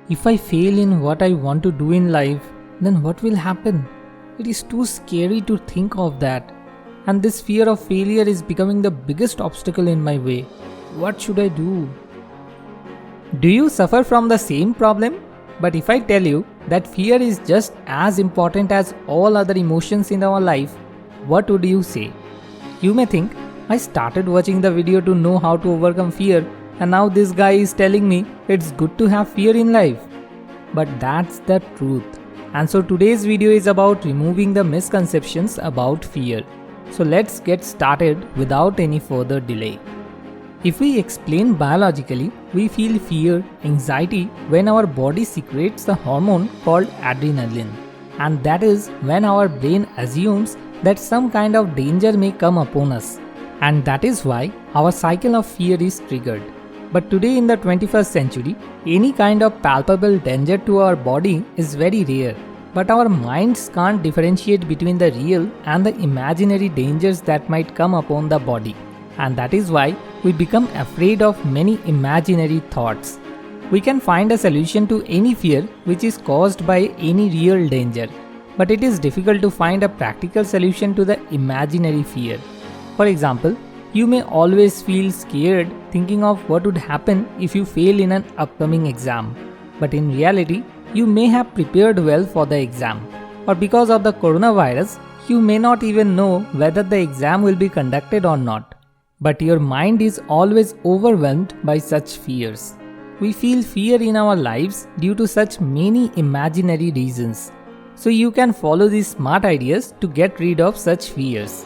If I fail in what I want to do in life, then what will happen? It is too scary to think of that. And this fear of failure is becoming the biggest obstacle in my way. What should I do? Do you suffer from the same problem? But if I tell you that fear is just as important as all other emotions in our life, what would you say? You may think, I started watching the video to know how to overcome fear, and now this guy is telling me it's good to have fear in life. But that's the truth. And so today's video is about removing the misconceptions about fear. So let's get started without any further delay. If we explain biologically, we feel fear, anxiety when our body secretes the hormone called adrenaline. And that is when our brain assumes that some kind of danger may come upon us. And that is why our cycle of fear is triggered. But today in the 21st century, any kind of palpable danger to our body is very rare. But our minds can't differentiate between the real and the imaginary dangers that might come upon the body. And that is why we become afraid of many imaginary thoughts. We can find a solution to any fear which is caused by any real danger. But it is difficult to find a practical solution to the imaginary fear. For example, you may always feel scared thinking of what would happen if you fail in an upcoming exam. But in reality, you may have prepared well for the exam. Or because of the coronavirus, you may not even know whether the exam will be conducted or not. But your mind is always overwhelmed by such fears. We feel fear in our lives due to such many imaginary reasons. So you can follow these smart ideas to get rid of such fears.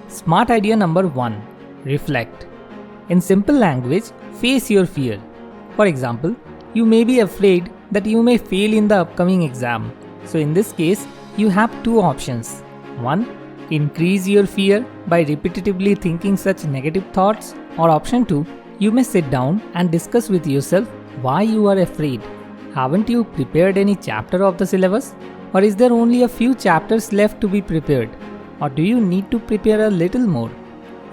Smart idea number 1. Reflect. In simple language, face your fear. For example, you may be afraid that you may fail in the upcoming exam. So in this case, you have two options. 1. Increase your fear by repetitively thinking such negative thoughts. Or option 2. You may sit down and discuss with yourself why you are afraid. Haven't you prepared any chapter of the syllabus? Or is there only a few chapters left to be prepared? Or do you need to prepare a little more?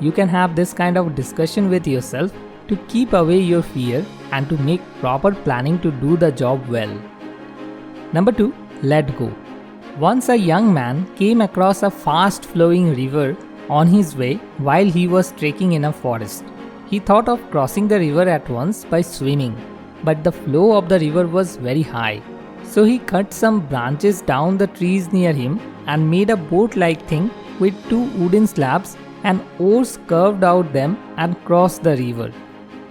You can have this kind of discussion with yourself to keep away your fear and to make proper planning to do the job well. Number 2. Let go. Once a young man came across a fast-flowing river on his way while he was trekking in a forest. He thought of crossing the river at once by swimming, but the flow of the river was very high. So he cut some branches down the trees near him and made a boat-like thing with 2 wooden slabs and oars curved out them and crossed the river.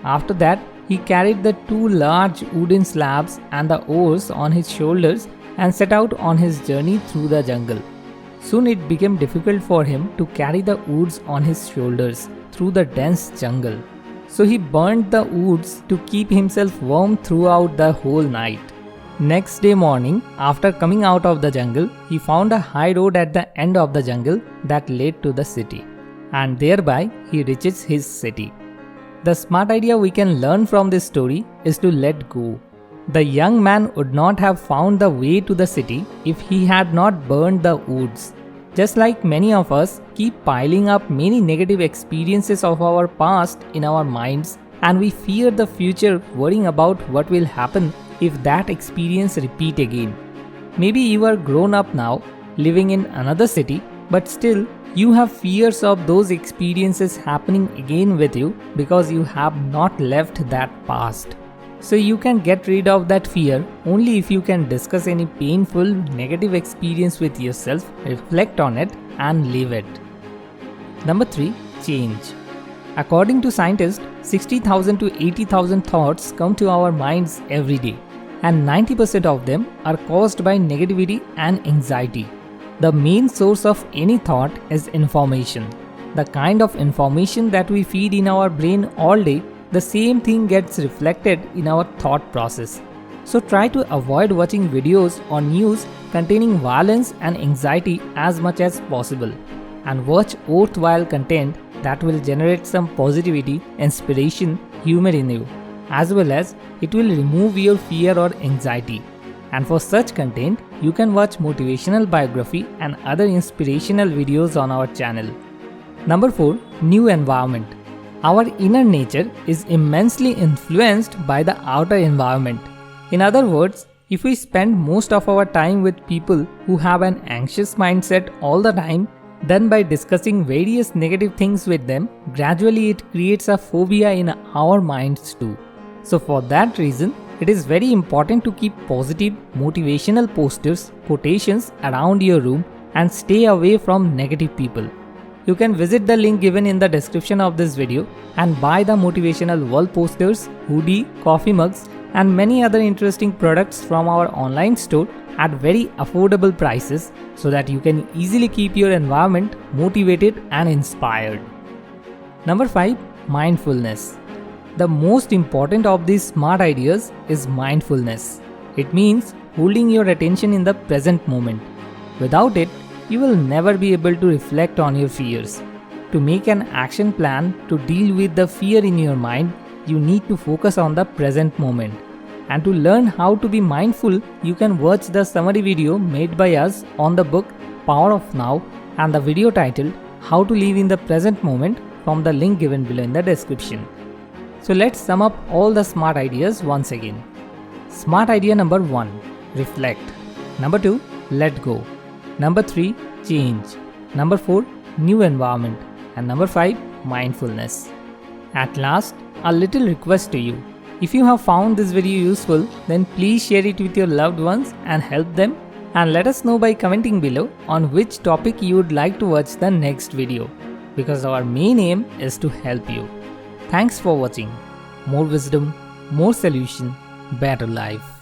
After that, he carried the 2 large wooden slabs and the oars on his shoulders and set out on his journey through the jungle. Soon it became difficult for him to carry the woods on his shoulders through the dense jungle. So he burned the woods to keep himself warm throughout the whole night. Next day morning, after coming out of the jungle, he found a high road at the end of the jungle that led to the city. And thereby, he reaches his city. The smart idea we can learn from this story is to let go. The young man would not have found the way to the city if he had not burned the woods. Just like many of us keep piling up many negative experiences of our past in our minds, and we fear the future worrying about what will happen if that experience repeat again. Maybe you are grown up now, living in another city, but still you have fears of those experiences happening again with you because you have not left that past. So you can get rid of that fear only if you can discuss any painful negative experience with yourself, reflect on it and leave it. Number 3. Change. According to scientists, 60,000 to 80,000 thoughts come to our minds every day, and 90% of them are caused by negativity and anxiety. The main source of any thought is information. The kind of information that we feed in our brain all day, the same thing gets reflected in our thought process. So try to avoid watching videos or news containing violence and anxiety as much as possible, and watch worthwhile content that will generate some positivity, inspiration, humor in you, as well as it will remove your fear or anxiety. And for such content, you can watch motivational biography and other inspirational videos on our channel. Number 4. New environment. Our inner nature is immensely influenced by the outer environment. In other words, if we spend most of our time with people who have an anxious mindset all the time, then by discussing various negative things with them, gradually it creates a phobia in our minds too. So for that reason, it is very important to keep positive, motivational posters, quotations around your room and stay away from negative people. You can visit the link given in the description of this video and buy the motivational wall posters, hoodie, coffee mugs and many other interesting products from our online store at very affordable prices so that you can easily keep your environment motivated and inspired. Number 5. Mindfulness. The most important of these smart ideas is mindfulness. It means holding your attention in the present moment. Without it, you will never be able to reflect on your fears. To make an action plan to deal with the fear in your mind, you need to focus on the present moment. And to learn how to be mindful, you can watch the summary video made by us on the book Power of Now and the video titled How to Live in the Present Moment from the link given below in the description. So let's sum up all the smart ideas once again. Smart idea number 1. Reflect. Number 2. Let go. Number 3. Change. Number 4. New environment. And number 5. Mindfulness. At last, a little request to you. If you have found this video useful, then please share it with your loved ones and help them, and let us know by commenting below on which topic you would like to watch the next video, because our main aim is to help you. Thanks for watching. More wisdom, more solution, better life.